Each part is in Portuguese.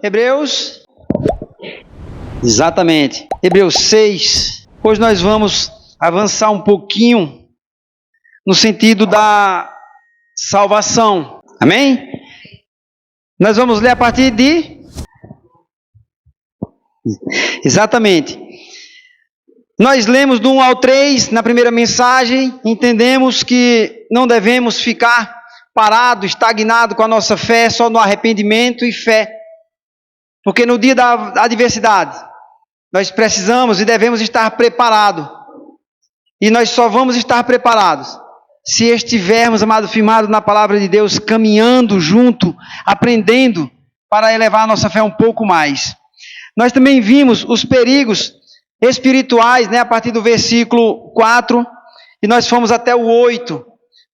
Hebreus? Exatamente. Hebreus 6. Hoje nós vamos avançar um pouquinho no sentido da salvação. Amém? Nós vamos ler a partir de... Exatamente. Nós lemos do 1 ao 3 na primeira mensagem, entendemos que não devemos ficar parado, estagnado com a nossa fé, só no arrependimento e fé. Porque no dia da adversidade, nós precisamos e devemos estar preparados. E nós só vamos estar preparados se estivermos, amado, firmados na palavra de Deus, caminhando junto, aprendendo para elevar a nossa fé um pouco mais. Nós também vimos os perigos espirituais, a partir do versículo 4, e nós fomos até o 8,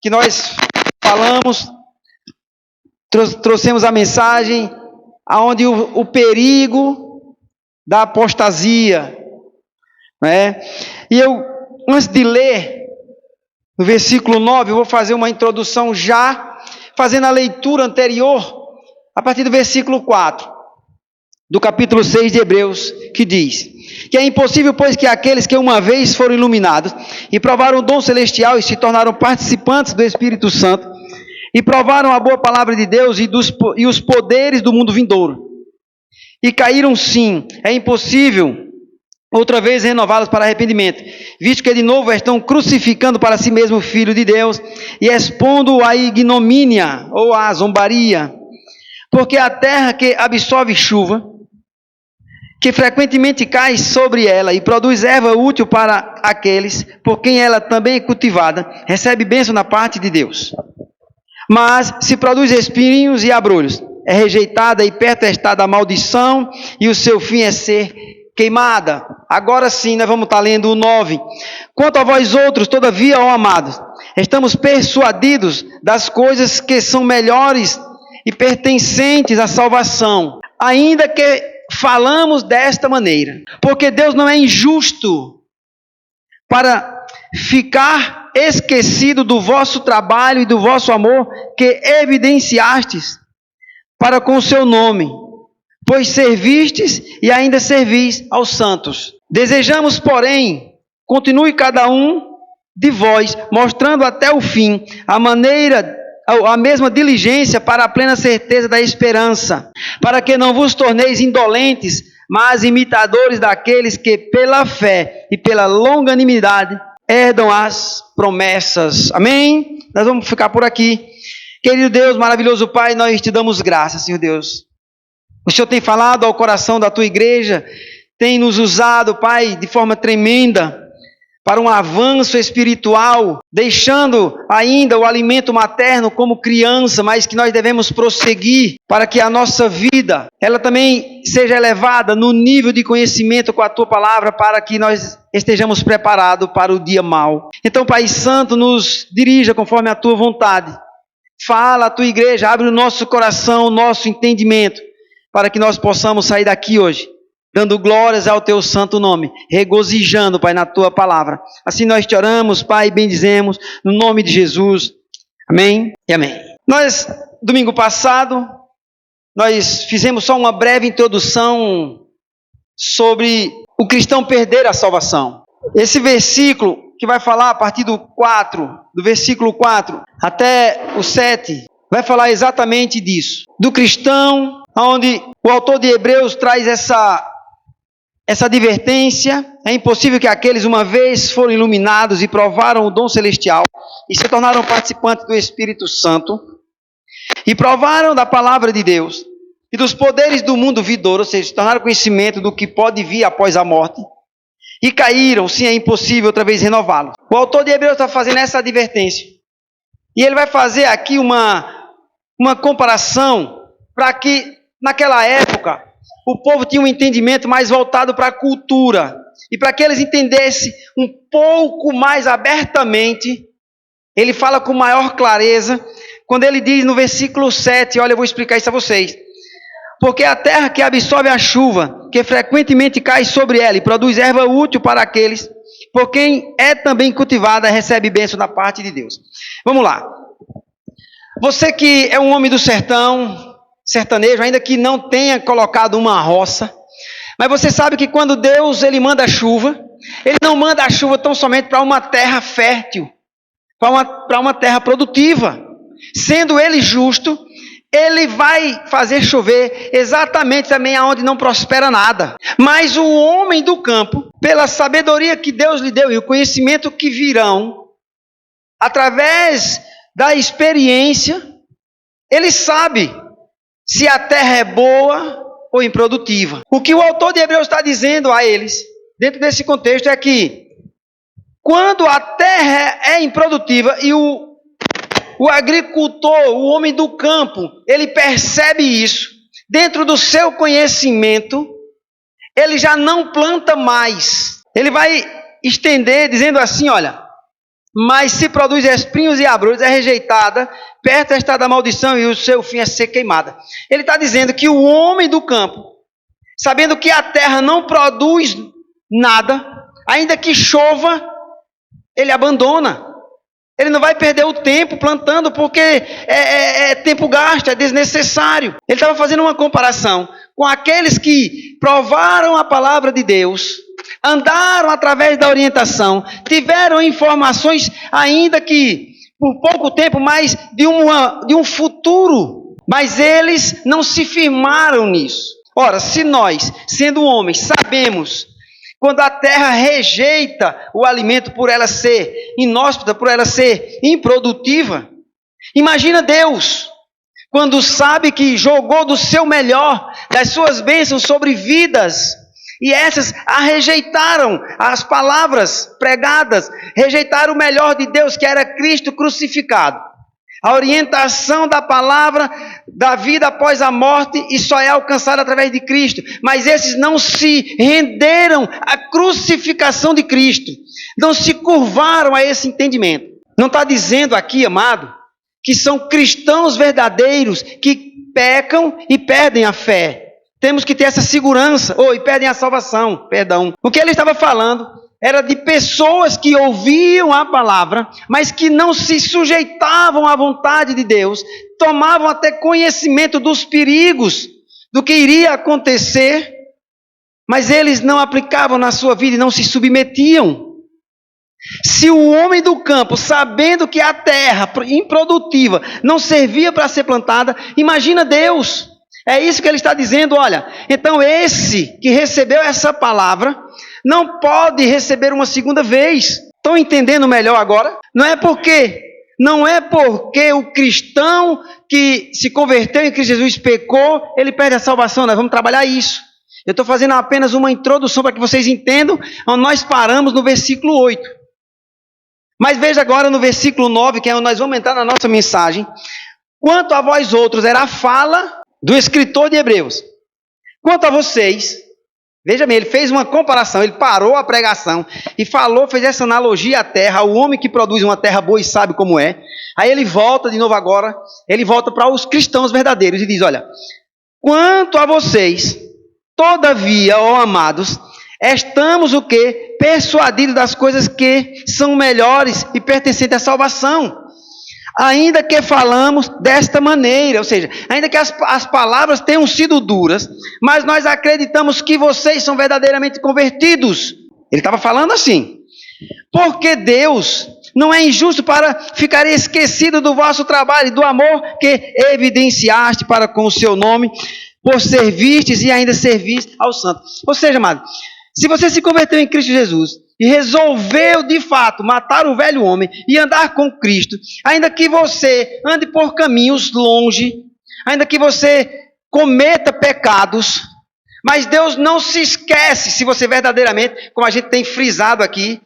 que nós falamos, trouxemos a mensagem, aonde o perigo da apostasia, E eu, antes de ler, no versículo 9, eu vou fazer uma introdução já, fazendo a leitura anterior, a partir do versículo 4, do capítulo 6 de Hebreus, que diz: que é impossível, pois, que aqueles que uma vez foram iluminados e provaram o dom celestial e se tornaram participantes do Espírito Santo e provaram a boa palavra de Deus e os poderes do mundo vindouro e caíram, sim, é impossível outra vez renová-los para arrependimento, visto que de novo estão crucificando para si mesmo o Filho de Deus e expondo à ignomínia ou à zombaria, porque a terra que absorve chuva, que frequentemente cai sobre ela e produz erva útil para aqueles por quem ela também é cultivada, recebe bênção da parte de Deus. Mas se produz espinhos e abrolhos, é rejeitada e perto está da maldição, e o seu fim é ser queimada. Agora sim, nós vamos estar lendo o 9. Quanto a vós outros, todavia, ó amados, estamos persuadidos das coisas que são melhores e pertencentes à salvação, ainda que falamos desta maneira, porque Deus não é injusto para ficar esquecido do vosso trabalho e do vosso amor que evidenciastes para com o seu nome, pois servistes e ainda servis aos santos. Desejamos, porém, continue cada um de vós, mostrando até o fim a mesma diligência para a plena certeza da esperança, para que não vos torneis indolentes, mas imitadores daqueles que pela fé e pela longanimidade herdam as promessas. Amém? Nós vamos ficar por aqui. Querido Deus, maravilhoso Pai, nós te damos graças, Senhor Deus. O Senhor tem falado ao coração da tua igreja, tem nos usado, Pai, de forma tremenda, para um avanço espiritual, deixando ainda o alimento materno como criança, mas que nós devemos prosseguir para que a nossa vida, ela também seja elevada no nível de conhecimento com a Tua Palavra, para que nós estejamos preparados para o dia mau. Então, Pai Santo, nos dirija conforme a Tua vontade. Fala a Tua igreja, abre o nosso coração, o nosso entendimento, para que nós possamos sair daqui hoje dando glórias ao Teu santo nome, regozijando, Pai, na Tua palavra. Assim nós te oramos, Pai, e bendizemos, no nome de Jesus. Amém e amém. Nós, domingo passado, nós fizemos só uma breve introdução sobre o cristão perder a salvação. Esse versículo, que vai falar a partir do versículo 4 até o 7, vai falar exatamente disso. Do cristão, onde o autor de Hebreus traz essa advertência: é impossível que aqueles uma vez foram iluminados e provaram o dom celestial e se tornaram participantes do Espírito Santo e provaram da palavra de Deus e dos poderes do mundo vindouro, ou seja, se tornaram conhecimento do que pode vir após a morte e caíram, sim, é impossível outra vez renová-los. O autor de Hebreus está fazendo essa advertência e ele vai fazer aqui uma comparação para que naquela época o povo tinha um entendimento mais voltado para a cultura. E para que eles entendessem um pouco mais abertamente, ele fala com maior clareza, quando ele diz no versículo 7, olha, eu vou explicar isso a vocês. Porque a terra que absorve a chuva, que frequentemente cai sobre ela e produz erva útil para aqueles, por quem é também cultivada, recebe bênção da parte de Deus. Vamos lá. Você que é um homem do sertão, sertanejo, ainda que não tenha colocado uma roça. Mas você sabe que quando Deus ele manda a chuva, Ele não manda a chuva tão somente para uma terra fértil, para uma terra produtiva. Sendo Ele justo, Ele vai fazer chover exatamente também aonde não prospera nada. Mas o homem do campo, pela sabedoria que Deus lhe deu e o conhecimento que virão, através da experiência, ele sabe se a terra é boa ou improdutiva. O que o autor de Hebreus está dizendo a eles, dentro desse contexto, é que quando a terra é improdutiva e o agricultor, o homem do campo, ele percebe isso, dentro do seu conhecimento, ele já não planta mais. Ele vai estender dizendo assim, olha, mas se produz espinhos e abrolhos, é rejeitada, perto está da maldição e o seu fim é ser queimada. Ele está dizendo que o homem do campo, sabendo que a terra não produz nada, ainda que chova, ele abandona. Ele não vai perder o tempo plantando, porque é tempo gasto, é desnecessário. Ele estava fazendo uma comparação com aqueles que provaram a palavra de Deus, andaram através da orientação, tiveram informações, ainda que por pouco tempo, mas de um futuro. Mas eles não se firmaram nisso. Ora, se nós, sendo homens, sabemos quando a terra rejeita o alimento por ela ser inóspita, por ela ser improdutiva, imagina Deus, quando sabe que jogou do seu melhor, das suas bênçãos sobre vidas, e essas a rejeitaram, as palavras pregadas, rejeitaram o melhor de Deus, que era Cristo crucificado. A orientação da palavra da vida após a morte e só é alcançada através de Cristo. Mas esses não se renderam à crucificação de Cristo. Não se curvaram a esse entendimento. Não está dizendo aqui, amado, que são cristãos verdadeiros que pecam e perdem a fé. Temos que ter essa segurança. E perdem a salvação, perdão. O que ele estava falando era de pessoas que ouviam a palavra, mas que não se sujeitavam à vontade de Deus, tomavam até conhecimento dos perigos, do que iria acontecer, mas eles não aplicavam na sua vida e não se submetiam. Se o homem do campo, sabendo que a terra improdutiva não servia para ser plantada, imagina Deus. É isso que ele está dizendo, olha, então esse que recebeu essa palavra, não pode receber uma segunda vez. Estão entendendo melhor agora? Não é porque o cristão que se converteu em Cristo Jesus pecou, ele perde a salvação. Nós vamos trabalhar isso. Eu estou fazendo apenas uma introdução para que vocês entendam onde nós paramos no versículo 8. Mas veja agora no versículo 9, que é onde nós vamos entrar na nossa mensagem. Quanto a vós outros, era a fala do escritor de Hebreus. Quanto a vocês, veja bem, ele fez uma comparação, ele parou a pregação e fez essa analogia à terra, ao homem que produz uma terra boa e sabe como é. Aí ele volta de novo agora, ele volta para os cristãos verdadeiros e diz, olha, quanto a vocês, todavia, ó amados, estamos o quê? Persuadidos das coisas que são melhores e pertencentes à salvação. Ainda que falamos desta maneira, ou seja, ainda que as palavras tenham sido duras, mas nós acreditamos que vocês são verdadeiramente convertidos. Ele estava falando assim, porque Deus não é injusto para ficar esquecido do vosso trabalho e do amor que evidenciaste para com o seu nome, por servistes e ainda servis aos santos. Ou seja, amado, se você se converteu em Cristo Jesus e resolveu de fato matar o velho homem e andar com Cristo, ainda que você ande por caminhos longe, ainda que você cometa pecados, mas Deus não se esquece, se você verdadeiramente, como a gente tem frisado aqui,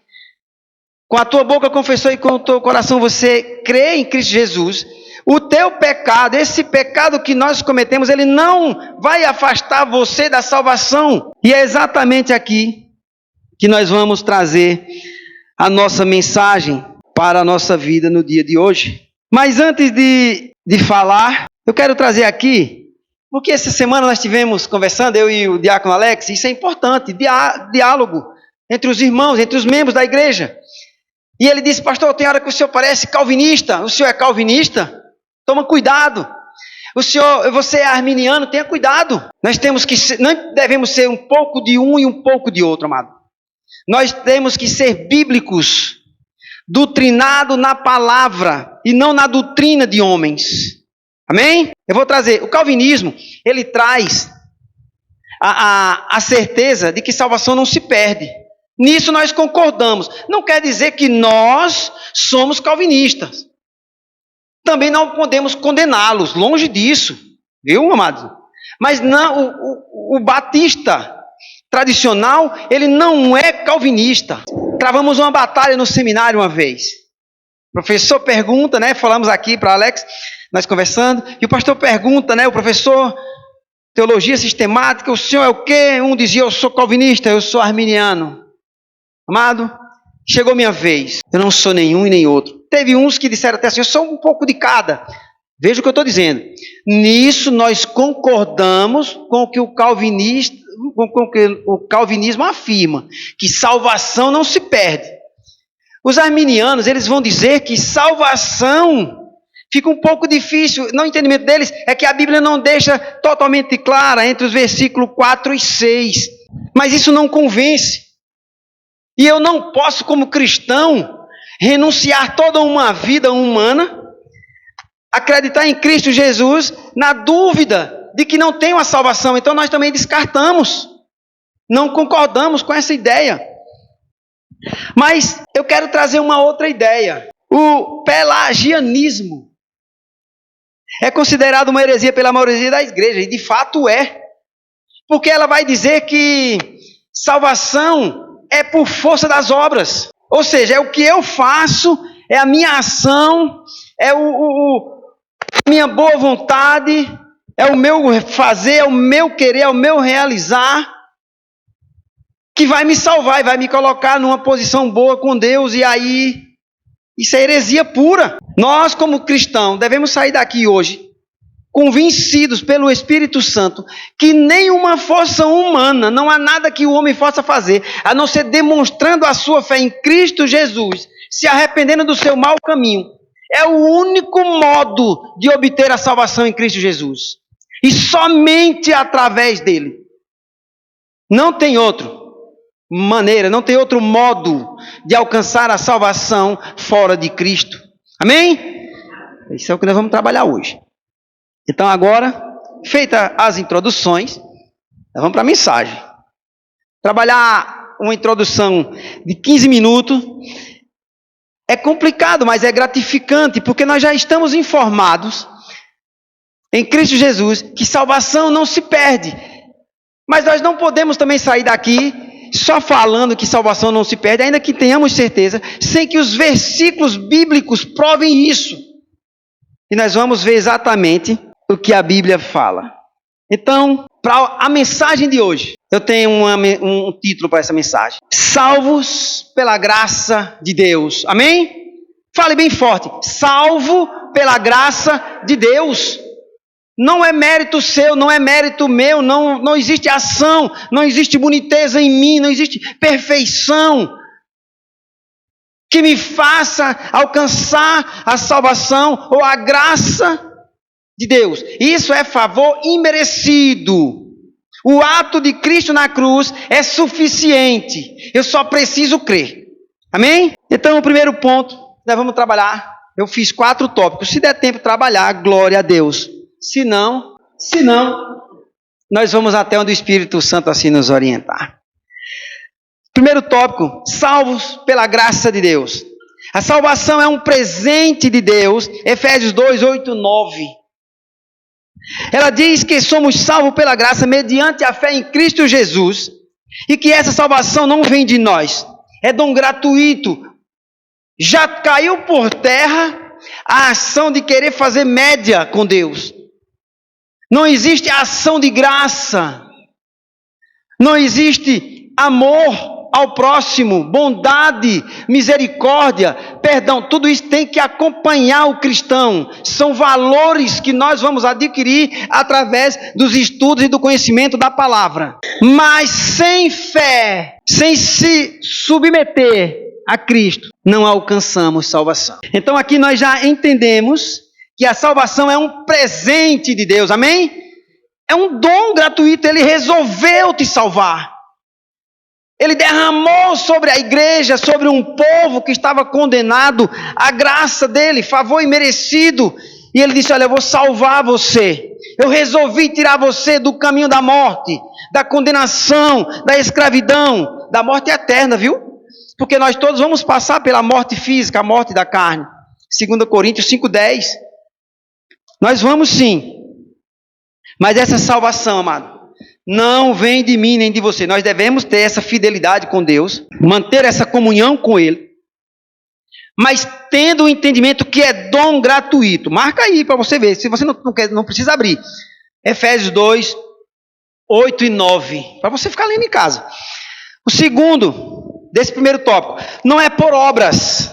com a tua boca confessou e com o teu coração você crê em Cristo Jesus, o teu pecado, esse pecado que nós cometemos, ele não vai afastar você da salvação. E é exatamente aqui que nós vamos trazer a nossa mensagem para a nossa vida no dia de hoje. Mas antes de falar, eu quero trazer aqui, porque essa semana nós estivemos conversando, eu e o diácono Alex, isso é importante, diálogo entre os irmãos, entre os membros da igreja. E ele disse, pastor, tem hora que o senhor parece calvinista, o senhor é calvinista? Toma cuidado. Você é arminiano, tenha cuidado. Nós não devemos ser um pouco de um e um pouco de outro, amado. Nós temos que ser bíblicos, doutrinado na palavra e não na doutrina de homens. Amém? Eu vou trazer. O calvinismo, ele traz a certeza de que salvação não se perde. Nisso nós concordamos. Não quer dizer que nós somos calvinistas. Também não podemos condená-los, longe disso, viu, amados? Mas não, o batista tradicional, ele não é calvinista. Travamos uma batalha no seminário uma vez. O professor pergunta, né? Falamos aqui para Alex, nós conversando, e o pastor pergunta, né? O professor, teologia sistemática, o senhor é o quê? Um dizia, eu sou calvinista, eu sou arminiano. Amado, chegou minha vez, eu não sou nenhum e nem outro. Teve uns que disseram até assim, eu sou um pouco de cada. Veja o que eu estou dizendo. Nisso nós concordamos com o que o calvinismo afirma, que salvação não se perde. Os arminianos, eles vão dizer que salvação fica um pouco difícil. No entendimento deles, é que a Bíblia não deixa totalmente clara entre os versículos 4 e 6. Mas isso não convence. E eu não posso, como cristão, renunciar toda uma vida humana, acreditar em Cristo Jesus, na dúvida de que não tem uma salvação. Então nós também descartamos, não concordamos com essa ideia. Mas eu quero trazer uma outra ideia. O pelagianismo é considerado uma heresia pela maioria da igreja, e de fato é. Porque ela vai dizer que salvação é por força das obras. Ou seja, é o que eu faço, é a minha ação, é a minha boa vontade, é o meu fazer, é o meu querer, é o meu realizar, que vai me salvar e vai me colocar numa posição boa com Deus. E aí, isso é heresia pura. Nós, como cristãos, devemos sair daqui hoje convencidos pelo Espírito Santo que nenhuma força humana, não há nada que o homem possa fazer, a não ser demonstrando a sua fé em Cristo Jesus, se arrependendo do seu mau caminho. É o único modo de obter a salvação em Cristo Jesus. E somente através dele. Não tem outra maneira, não tem outro modo de alcançar a salvação fora de Cristo. Amém? Isso é o que nós vamos trabalhar hoje. Então agora, feitas as introduções, nós vamos para a mensagem. Trabalhar uma introdução de 15 minutos é complicado, mas é gratificante, porque nós já estamos informados em Cristo Jesus que salvação não se perde. Mas nós não podemos também sair daqui só falando que salvação não se perde, ainda que tenhamos certeza, sem que os versículos bíblicos provem isso. E nós vamos ver exatamente o que a Bíblia fala. Então, para a mensagem de hoje, eu tenho um título para essa mensagem: Salvos pela graça de Deus. Amém? Fale bem forte: salvo pela graça de Deus. Não é mérito seu, não é mérito meu, não existe ação, não existe boniteza em mim, não existe perfeição que me faça alcançar a salvação ou a graça de Deus. Isso é favor imerecido. O ato de Cristo na cruz é suficiente. Eu só preciso crer. Amém? Então, o primeiro ponto, nós vamos trabalhar. Eu fiz 4 tópicos. Se der tempo de trabalhar, glória a Deus. Se não, nós vamos até onde o Espírito Santo assim nos orientar. Primeiro tópico: salvos pela graça de Deus. A salvação é um presente de Deus. Efésios 2, 8, 9. Ela diz que somos salvos pela graça mediante a fé em Cristo Jesus, e que essa salvação não vem de nós, é dom gratuito. Já caiu por terra a ação de querer fazer média com Deus. Não existe ação de graça, não existe amor ao próximo, bondade, misericórdia, perdão. Tudo isso tem que acompanhar o cristão. São valores que nós vamos adquirir através dos estudos e do conhecimento da palavra. Mas sem fé, sem se submeter a Cristo, não alcançamos salvação. Então aqui nós já entendemos que a salvação é um presente de Deus, amém? É um dom gratuito, Ele resolveu te salvar. Ele derramou sobre a igreja, sobre um povo que estava condenado, a graça dele, favor imerecido. E Ele disse, olha, eu vou salvar você. Eu resolvi tirar você do caminho da morte, da condenação, da escravidão, da morte eterna, viu? Porque nós todos vamos passar pela morte física, a morte da carne. 2 Coríntios 5,10. Nós vamos sim. Mas essa salvação, amado, não vem de mim nem de você. Nós devemos ter essa fidelidade com Deus, manter essa comunhão com Ele, mas tendo o entendimento que é dom gratuito. Marca aí para você ver, se você não precisa abrir. Efésios 2, 8 e 9, para você ficar lendo em casa. O segundo, desse primeiro tópico, não é por obras,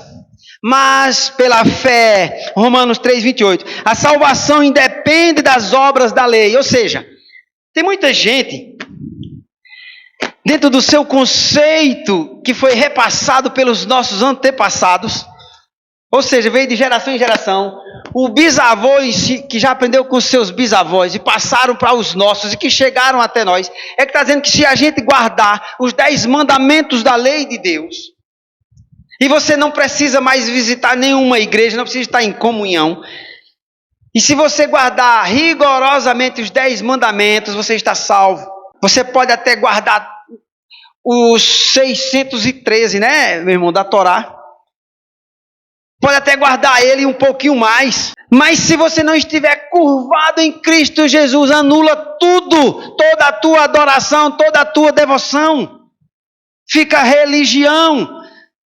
mas pela fé. Romanos 3, 28. A salvação independe das obras da lei. Ou seja, tem muita gente, dentro do seu conceito, que foi repassado pelos nossos antepassados, ou seja, veio de geração em geração, o bisavô que já aprendeu com os seus bisavós, e passaram para os nossos, e que chegaram até nós, é que está dizendo que se a gente guardar os 10 mandamentos da lei de Deus, e você não precisa mais visitar nenhuma igreja, não precisa estar em comunhão, e se você guardar rigorosamente os 10 mandamentos, você está salvo. Você pode até guardar os 613, né, meu irmão, da Torá. Pode até guardar ele um pouquinho mais. Mas se você não estiver curvado em Cristo Jesus, anula tudo, toda a tua adoração, toda a tua devoção. Fica religião.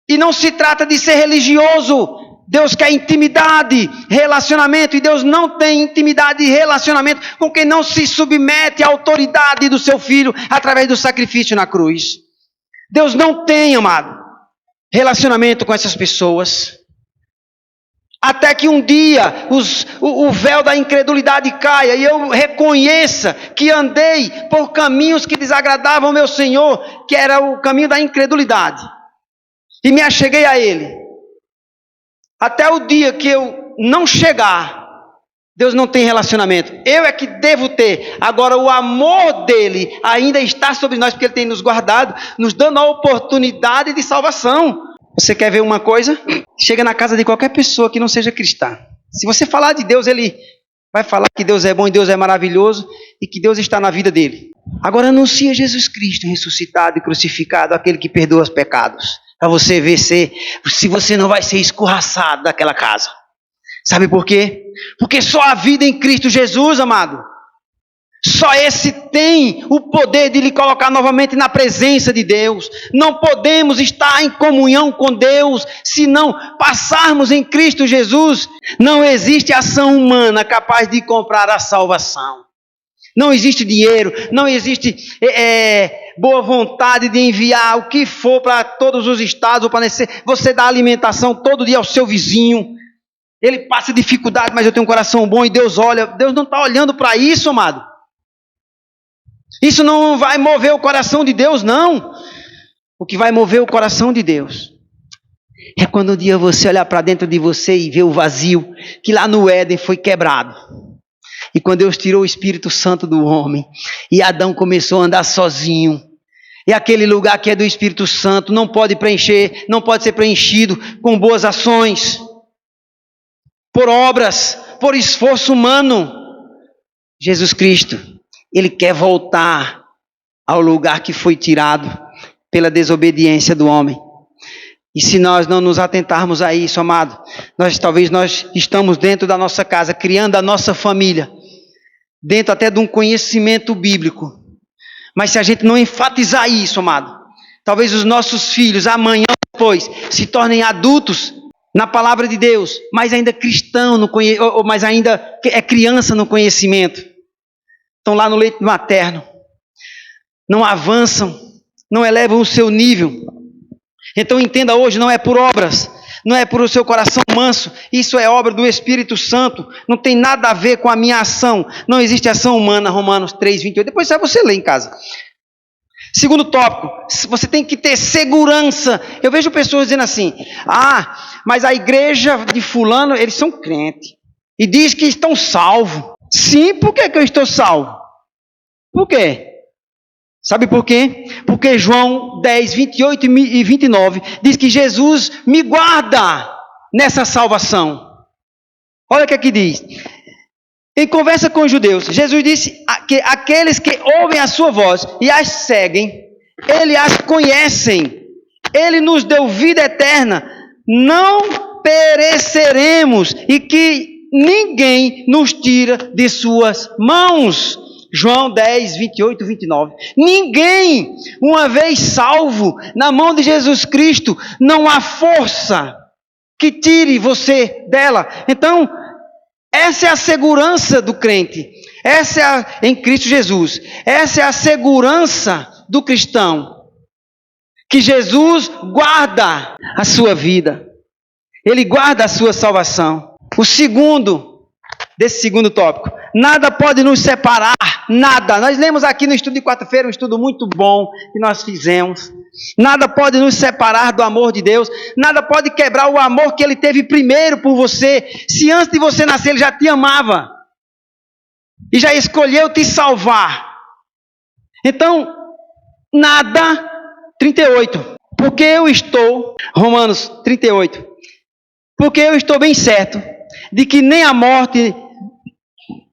E não se trata de ser religioso. Deus quer intimidade, relacionamento, e Deus não tem intimidade e relacionamento com quem não se submete à autoridade do seu Filho através do sacrifício na cruz. Deus não tem, amado, relacionamento com essas pessoas. Até que um dia o véu da incredulidade caia e eu reconheça que andei por caminhos que desagradavam ao meu Senhor, que era o caminho da incredulidade, e me acheguei a Ele. Até o dia que eu não chegar, Deus não tem relacionamento. Eu é que devo ter. Agora o amor dele ainda está sobre nós, porque ele tem nos guardado, nos dando a oportunidade de salvação. Você quer ver uma coisa? Chega na casa de qualquer pessoa que não seja cristã. Se você falar de Deus, ele vai falar que Deus é bom e Deus é maravilhoso e que Deus está na vida dele. Agora anuncia Jesus Cristo ressuscitado e crucificado, aquele que perdoa os pecados. Para você ver se você não vai ser escorraçado daquela casa. Sabe por quê? Porque só a vida em Cristo Jesus, amado, só esse tem o poder de lhe colocar novamente na presença de Deus. Não podemos estar em comunhão com Deus se não passarmos em Cristo Jesus. Não existe ação humana capaz de comprar a salvação. Não existe dinheiro, não existe boa vontade de enviar o que for para todos os estados, ou para você dar alimentação todo dia ao seu vizinho. Ele passa dificuldade, mas eu tenho um coração bom e Deus olha. Deus não está olhando para isso, amado. Isso não vai mover o coração de Deus, não. O que vai mover o coração de Deus é quando um dia você olhar para dentro de você e ver o vazio que lá no Éden foi quebrado. E quando Deus tirou o Espírito Santo do homem, e Adão começou a andar sozinho, e aquele lugar que é do Espírito Santo não pode preencher, não pode ser preenchido com boas ações, por obras, por esforço humano. Jesus Cristo, Ele quer voltar ao lugar que foi tirado pela desobediência do homem. E se nós não nos atentarmos a isso, amado, talvez nós estamos dentro da nossa casa, criando a nossa família, dentro até de um conhecimento bíblico. Mas se a gente não enfatizar isso, amado, talvez os nossos filhos, amanhã depois, se tornem adultos na palavra de Deus, mas ainda cristão, mas ainda é criança no conhecimento. Estão lá no leito materno, não avançam, não elevam o seu nível. Então entenda hoje, não é por obras, não é por o seu coração manso, isso é obra do Espírito Santo, não tem nada a ver com a minha ação, não existe ação humana, Romanos 3, 28, depois você lê em casa. Segundo tópico, você tem que ter segurança. Eu vejo pessoas dizendo assim, mas a igreja de fulano, eles são crentes, e diz que estão salvos. Sim, por que eu estou salvo? Por quê? Sabe por quê? Porque João 10, 28 e 29 diz que Jesus me guarda nessa salvação. Olha o que aqui diz. Em conversa com os judeus, Jesus disse que aqueles que ouvem a sua voz e as seguem, ele as conhecem. Ele nos deu vida eterna. Não pereceremos e que ninguém nos tira de suas mãos. João 10, 28 e 29. Ninguém, uma vez salvo na mão de Jesus Cristo, não há força que tire você dela. Então, essa é a segurança do crente. Em Cristo Jesus. Essa é a segurança do cristão. Que Jesus guarda a sua vida. Ele guarda a sua salvação. Desse segundo tópico. Nada pode nos separar. Nada. Nós lemos aqui no estudo de quarta-feira, um estudo muito bom que nós fizemos. Nada pode nos separar do amor de Deus. Nada pode quebrar o amor que Ele teve primeiro por você. Se antes de você nascer Ele já te amava. E já escolheu te salvar. Então, nada. 38. Porque eu estou, Romanos 38. Porque eu estou bem certo de que nem a morte,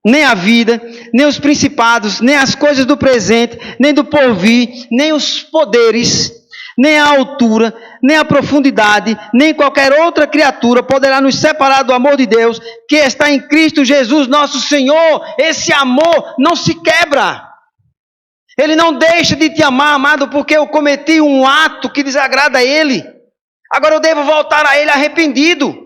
nem a vida, nem os principados, nem as coisas do presente, nem do porvir, nem os poderes, nem a altura, nem a profundidade, nem qualquer outra criatura poderá nos separar do amor de Deus que está em Cristo Jesus nosso Senhor. Esse amor não se quebra. Ele não deixa de te amar, amado, porque eu cometi um ato que desagrada a Ele. Agora eu devo voltar a Ele arrependido.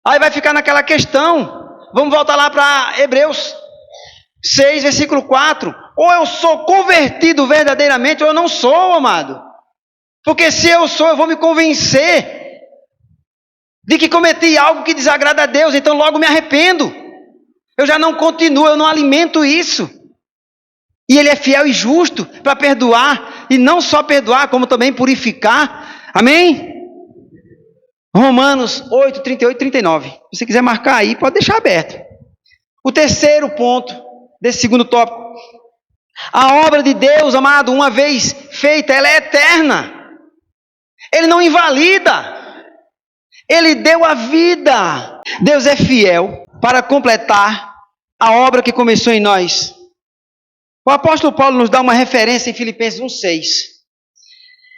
Aí vai ficar naquela questão. Vamos voltar lá para Hebreus 6, versículo 4. Ou eu sou convertido verdadeiramente, ou eu não sou, amado. Porque se eu sou, eu vou me convencer de que cometi algo que desagrada a Deus. Então logo me arrependo. Eu já não continuo, eu não alimento isso. E Ele é fiel e justo para perdoar. E não só perdoar, como também purificar. Amém? Romanos 8, 38 e 39. Se você quiser marcar aí, pode deixar aberto. O terceiro ponto desse segundo tópico. A obra de Deus, amado, uma vez feita, ela é eterna. Ele não invalida. Ele deu a vida. Deus é fiel para completar a obra que começou em nós. O apóstolo Paulo nos dá uma referência em Filipenses 1,6.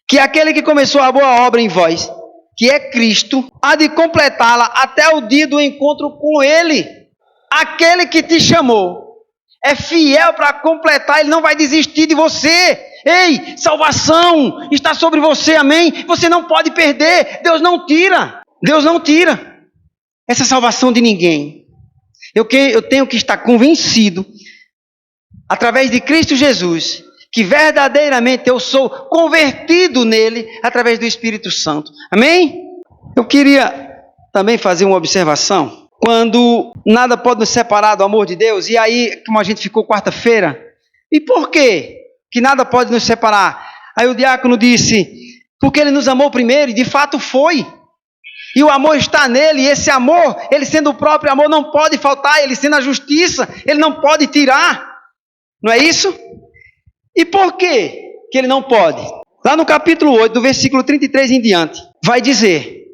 Que aquele que começou a boa obra em vós, que é Cristo, há de completá-la até o dia do encontro com Ele. Aquele que te chamou é fiel para completar, Ele não vai desistir de você. Ei, salvação está sobre você, amém? Você não pode perder, Deus não tira essa salvação de ninguém. Eu tenho que estar convencido, através de Cristo Jesus, que verdadeiramente eu sou convertido nele através do Espírito Santo. Amém? Eu queria também fazer uma observação. Quando nada pode nos separar do amor de Deus, e aí, como a gente ficou quarta-feira, e por quê que nada pode nos separar? Aí o diácono disse, porque Ele nos amou primeiro, e de fato foi. E o amor está nele, e esse amor, Ele sendo o próprio amor, não pode faltar, Ele sendo a justiça, Ele não pode tirar. Não é isso? E por que Ele não pode? Lá no capítulo 8, do versículo 33 em diante, vai dizer,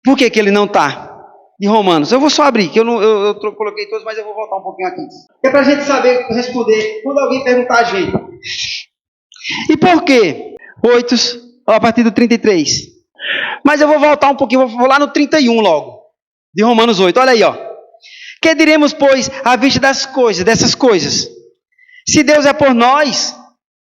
por que Ele não está? De Romanos. Eu vou só abrir, que eu coloquei todos, mas eu vou voltar um pouquinho aqui. É para a gente saber responder, quando alguém perguntar a gente. E por que? 8, a partir do 33. Mas eu vou voltar um pouquinho, vou lá no 31 logo, de Romanos 8. Olha aí, ó. Que diremos, pois, à vista dessas coisas? Se Deus é por nós,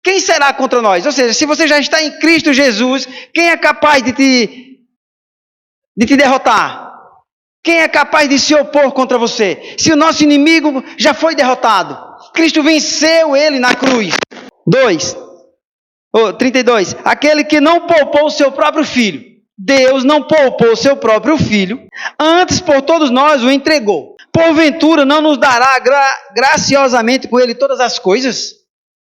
quem será contra nós? Ou seja, se você já está em Cristo Jesus, quem é capaz de te derrotar? Quem é capaz de se opor contra você? Se o nosso inimigo já foi derrotado, Cristo venceu ele na cruz. 32. Aquele que não poupou o seu próprio filho. Deus não poupou o seu próprio filho, antes por todos nós o entregou. Porventura não nos dará graciosamente com ele todas as coisas?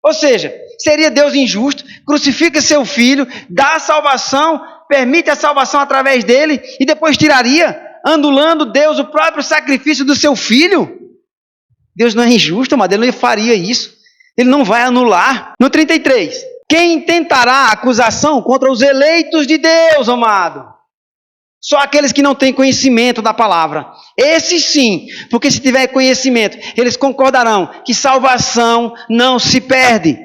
Ou seja, seria Deus injusto, crucifica seu filho, dá a salvação, permite a salvação através dele e depois tiraria? anulando Deus, o próprio sacrifício do seu filho. Deus não é injusto, amado, ele não faria isso. Ele não vai anular. No 33, quem tentará acusação contra os eleitos de Deus, amado? Só aqueles que não têm conhecimento da palavra. Esses sim, porque se tiver conhecimento, eles concordarão que salvação não se perde.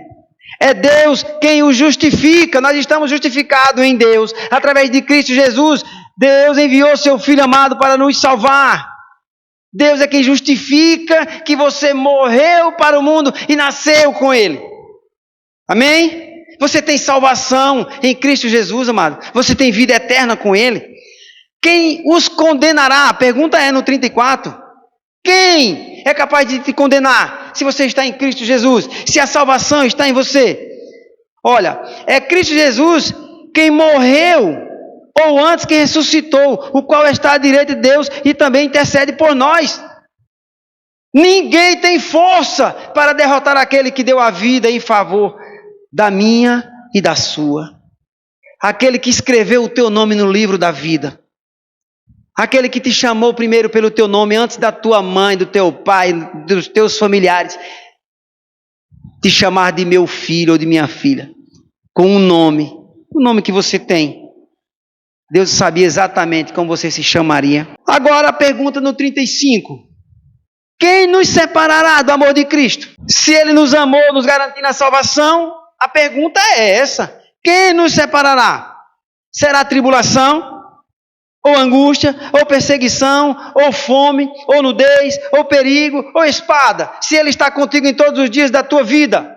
É Deus quem o justifica. Nós estamos justificados em Deus. Através de Cristo Jesus, Deus enviou seu Filho amado para nos salvar. Deus é quem justifica que você morreu para o mundo e nasceu com Ele. Amém? Você tem salvação em Cristo Jesus, amado. Você tem vida eterna com Ele. Quem os condenará? A pergunta é no 34. Quem é capaz de te condenar se você está em Cristo Jesus? Se a salvação está em você? Olha, é Cristo Jesus quem morreu, ou antes quem ressuscitou, o qual está à direita de Deus e também intercede por nós. Ninguém tem força para derrotar aquele que deu a vida em favor da minha e da sua. Aquele que escreveu o teu nome no livro da vida. Aquele que te chamou primeiro pelo teu nome, antes da tua mãe, do teu pai, dos teus familiares, te chamar de meu filho ou de minha filha, com um nome, o nome que você tem. Deus sabia exatamente como você se chamaria. Agora a pergunta no 35. Quem nos separará do amor de Cristo? Se Ele nos amou, nos garantindo a salvação, a pergunta é essa. Quem nos separará? Será tribulação? Ou angústia, ou perseguição, ou fome, ou nudez, ou perigo, ou espada, se Ele está contigo em todos os dias da tua vida.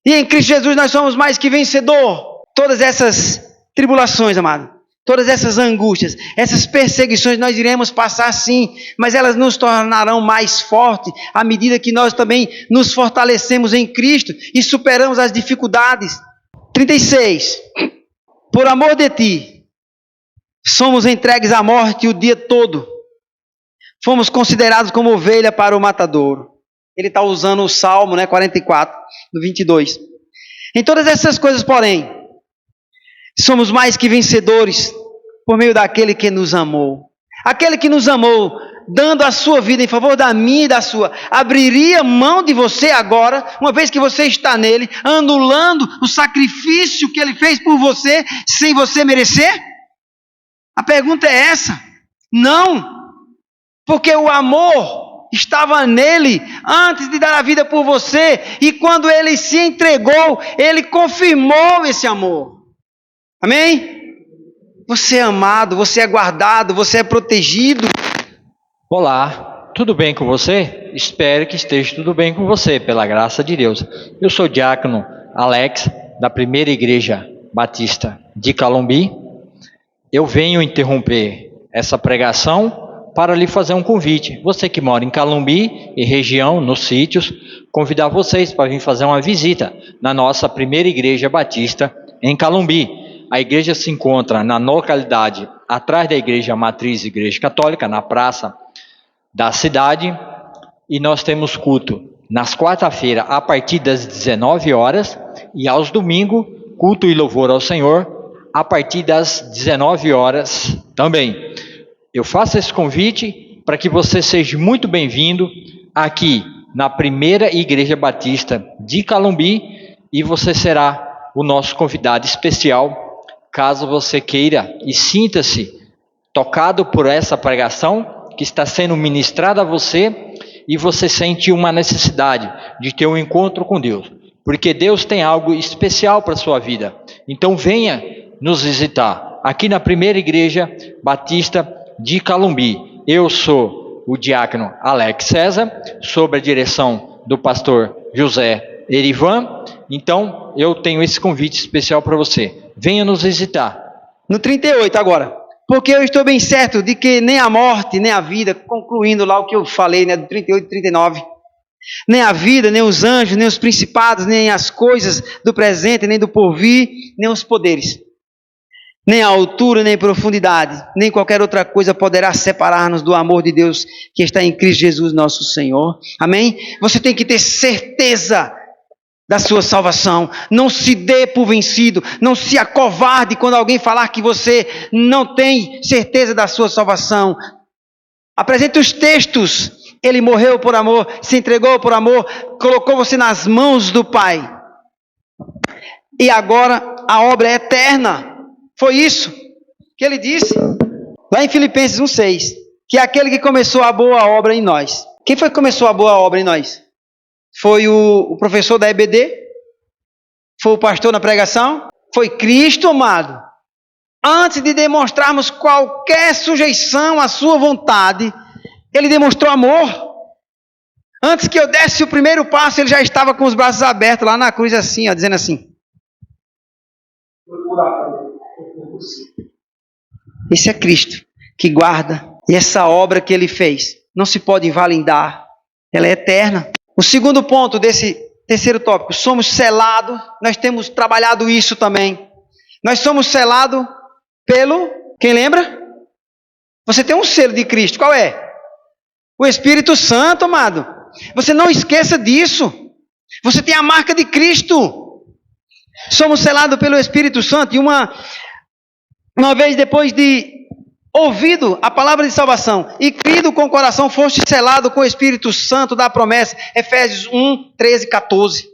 E em Cristo Jesus nós somos mais que vencedor. Todas essas tribulações, amado, todas essas angústias, essas perseguições nós iremos passar sim, mas elas nos tornarão mais fortes à medida que nós também nos fortalecemos em Cristo e superamos as dificuldades. 36. Por amor de ti, somos entregues à morte o dia todo. Fomos considerados como ovelha para o matadouro. Ele está usando o Salmo 44, no 22. Em todas essas coisas, porém, somos mais que vencedores por meio daquele que nos amou. Aquele que nos amou, dando a sua vida em favor da minha e da sua, abriria mão de você agora, uma vez que você está nele, anulando o sacrifício que ele fez por você, sem você merecer? A pergunta é essa. Não, porque o amor estava nele antes de dar a vida por você, e quando ele se entregou, ele confirmou esse amor. Amém? Você é amado, você é guardado, você é protegido. Olá, tudo bem com você? Espero que esteja tudo bem com você, pela graça de Deus. Eu sou o diácono Alex, da Primeira Igreja Batista de Calumbi. Eu venho interromper essa pregação para lhe fazer um convite. Você que mora em Calumbi e região, nos sítios, convidar vocês para vir fazer uma visita na nossa Primeira Igreja Batista em Calumbi. A igreja se encontra na localidade atrás da Igreja Matriz Igreja Católica, na praça da cidade, e nós temos culto nas quarta-feiras a partir das 19 horas e aos domingos, culto e louvor ao Senhor a partir das 19 horas também. Eu faço esse convite para que você seja muito bem-vindo aqui na Primeira Igreja Batista de Calumbi, e você será o nosso convidado especial, caso você queira e sinta-se tocado por essa pregação que está sendo ministrada a você, e você sente uma necessidade de ter um encontro com Deus, porque Deus tem algo especial para a sua vida. Então venha nos visitar aqui na Primeira Igreja Batista de Calumbi. Eu sou o diácono Alex César, sob a direção do pastor José Erivan. Então eu tenho esse convite especial para você. Venha nos visitar. No 38 agora. Porque eu estou bem certo de que nem a morte, nem a vida, concluindo lá o que eu falei, do 38 e 39, nem a vida, nem os anjos, nem os principados, nem as coisas do presente, nem do porvir, nem os poderes, nem a altura, nem a profundidade, nem qualquer outra coisa poderá separar-nos do amor de Deus que está em Cristo Jesus nosso Senhor. Amém? Você tem que ter certeza da sua salvação. Não se dê por vencido, não se acovarde quando alguém falar que você não tem certeza da sua salvação. Apresente os textos. Ele morreu por amor, se entregou por amor, colocou você nas mãos do Pai. E agora a obra é eterna. Foi isso que ele disse lá em Filipenses 1,6, que é aquele que começou a boa obra em nós. Quem foi que começou a boa obra em nós? Foi o professor da EBD? Foi o pastor na pregação? Foi Cristo, amado. Antes de demonstrarmos qualquer sujeição à sua vontade, ele demonstrou amor. Antes que eu desse o primeiro passo, ele já estava com os braços abertos lá na cruz assim, ó, dizendo assim: esse é Cristo que guarda. E essa obra que ele fez não se pode invalidar. Ela é eterna. O segundo ponto desse terceiro tópico: somos selados. Nós temos trabalhado isso também. Nós somos selados pelo... Quem lembra? Você tem um selo de Cristo. Qual é? O Espírito Santo, amado. Você não esqueça disso. Você tem a marca de Cristo. Somos selados pelo Espírito Santo. E uma vez depois de ouvido a palavra de salvação e crido com o coração, foste selado com o Espírito Santo da promessa. Efésios 1, 13, 14.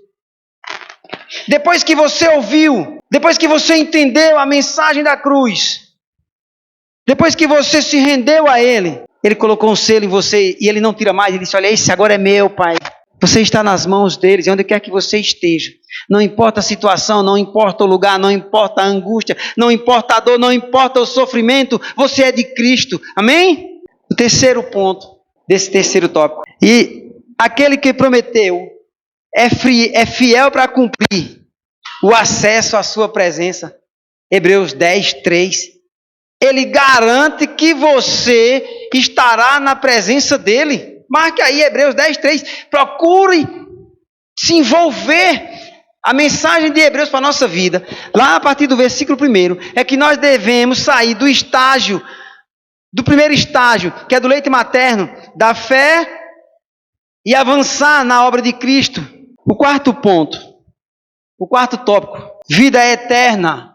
Depois que você ouviu, depois que você entendeu a mensagem da cruz, depois que você se rendeu a Ele, Ele colocou um selo em você e Ele não tira mais. Ele disse: olha, esse agora é meu, Pai. Você está nas mãos deles, onde quer que você esteja. Não importa a situação, não importa o lugar, não importa a angústia, não importa a dor, não importa o sofrimento, você é de Cristo. Amém? O terceiro ponto desse terceiro tópico: e aquele que prometeu é fiel para cumprir o acesso à sua presença. Hebreus 10, 3. Ele garante que você estará na presença dele. Marque aí Hebreus 10, 3. Procure se envolver. A mensagem de Hebreus para a nossa vida, lá a partir do versículo 1, é que nós devemos sair do estágio, do primeiro estágio, que é do leite materno, da fé, e avançar na obra de Cristo. O quarto ponto, o quarto tópico: vida eterna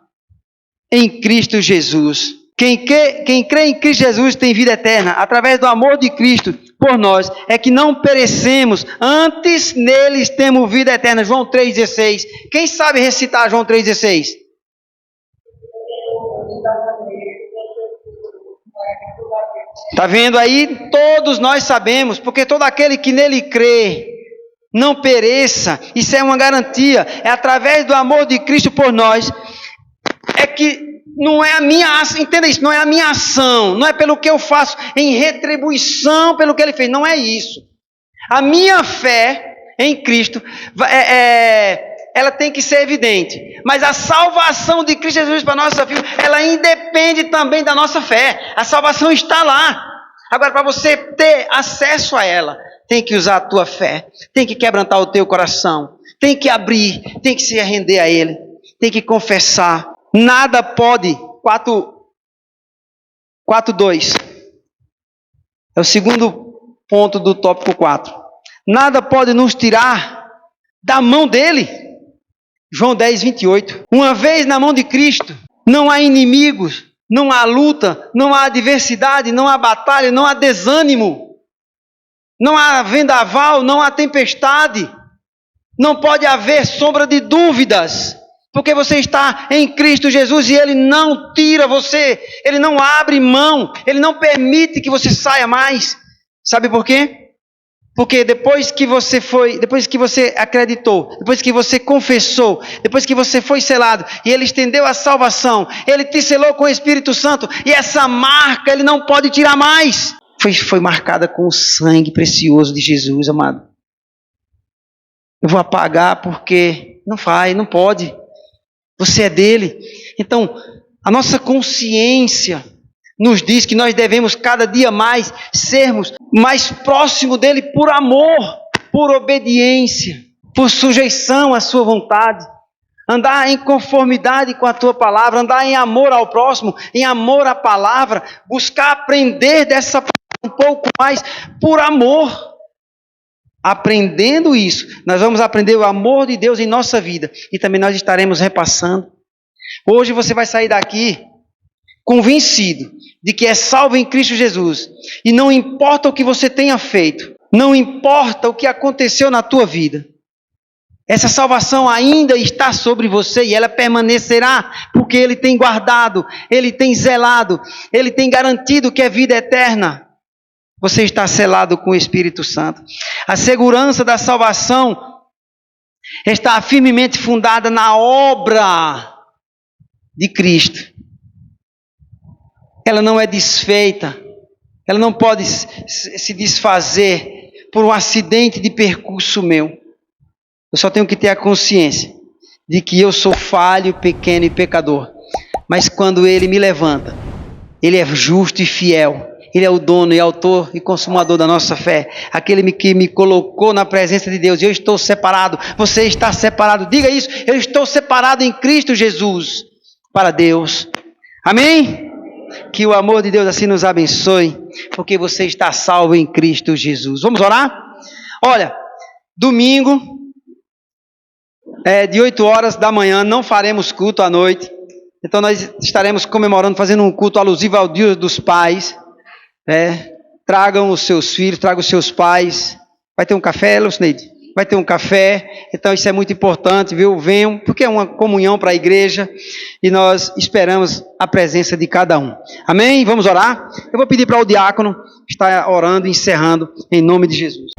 em Cristo Jesus. Quem crê em Cristo Jesus tem vida eterna, através do amor de Cristo por nós, é que não perecemos, antes neles temos vida eterna. João 3,16. Quem sabe recitar João 3,16? Está vendo aí? Todos nós sabemos, porque todo aquele que nele crê não pereça. Isso é uma garantia. É através do amor de Cristo por nós. É que não é a minha ação, entenda isso, não é a minha ação, não é pelo que eu faço em retribuição pelo que ele fez, não é isso. A minha fé em Cristo, ela tem que ser evidente, mas a salvação de Cristo Jesus para a nossa vida, ela independe também da nossa fé. A salvação está lá. Agora, para você ter acesso a ela, tem que usar a tua fé, tem que quebrantar o teu coração, tem que abrir, tem que se render a Ele, tem que confessar. Nada pode, 4.2, é o segundo ponto do tópico 4. Nada pode nos tirar da mão dele. João 10, 28. Uma vez na mão de Cristo, não há inimigos, não há luta, não há adversidade, não há batalha, não há desânimo, não há vendaval, não há tempestade, não pode haver sombra de dúvidas. Porque você está em Cristo Jesus e Ele não tira você, Ele não abre mão, Ele não permite que você saia mais. Sabe por quê? Porque depois que você acreditou, depois que você confessou, depois que você foi selado e Ele estendeu a salvação, Ele te selou com o Espírito Santo e essa marca Ele não pode tirar mais. Foi marcada com o sangue precioso de Jesus, amado. Eu vou apagar porque não pode. Você é dele. Então, a nossa consciência nos diz que nós devemos cada dia mais sermos mais próximos dele por amor, por obediência, por sujeição à sua vontade. Andar em conformidade com a tua palavra, andar em amor ao próximo, em amor à palavra, buscar aprender dessa palavra um pouco mais por amor. aprendendo isso, nós vamos aprender o amor de Deus em nossa vida e também nós estaremos repassando. Hoje você vai sair daqui convencido de que é salvo em Cristo Jesus e não importa o que você tenha feito, não importa o que aconteceu na tua vida, essa salvação ainda está sobre você e ela permanecerá, porque Ele tem guardado, Ele tem zelado, Ele tem garantido que é vida eterna. Você está selado com o Espírito Santo. A segurança da salvação está firmemente fundada na obra de Cristo. Ela não é desfeita, ela não pode se desfazer por um acidente de percurso meu. Eu só tenho que ter a consciência de que eu sou falho, pequeno e pecador. Mas quando Ele me levanta, Ele é justo e fiel. Ele é o dono e autor e consumador da nossa fé. Aquele que me colocou na presença de Deus. Eu estou separado. Você está separado. Diga isso. Eu estou separado em Cristo Jesus para Deus. Amém? Que o amor de Deus assim nos abençoe. Porque você está salvo em Cristo Jesus. Vamos orar? Olha, domingo, de 8 horas da manhã, não faremos culto à noite. Então nós estaremos comemorando, fazendo um culto alusivo ao Dia dos Pais. Tragam os seus filhos, tragam os seus pais. Vai ter um café, Lucineide? Vai ter um café. Então isso é muito importante, viu? Venham, porque é uma comunhão para a igreja. E nós esperamos a presença de cada um. Amém? Vamos orar? Eu vou pedir para o diácono estar orando e encerrando em nome de Jesus.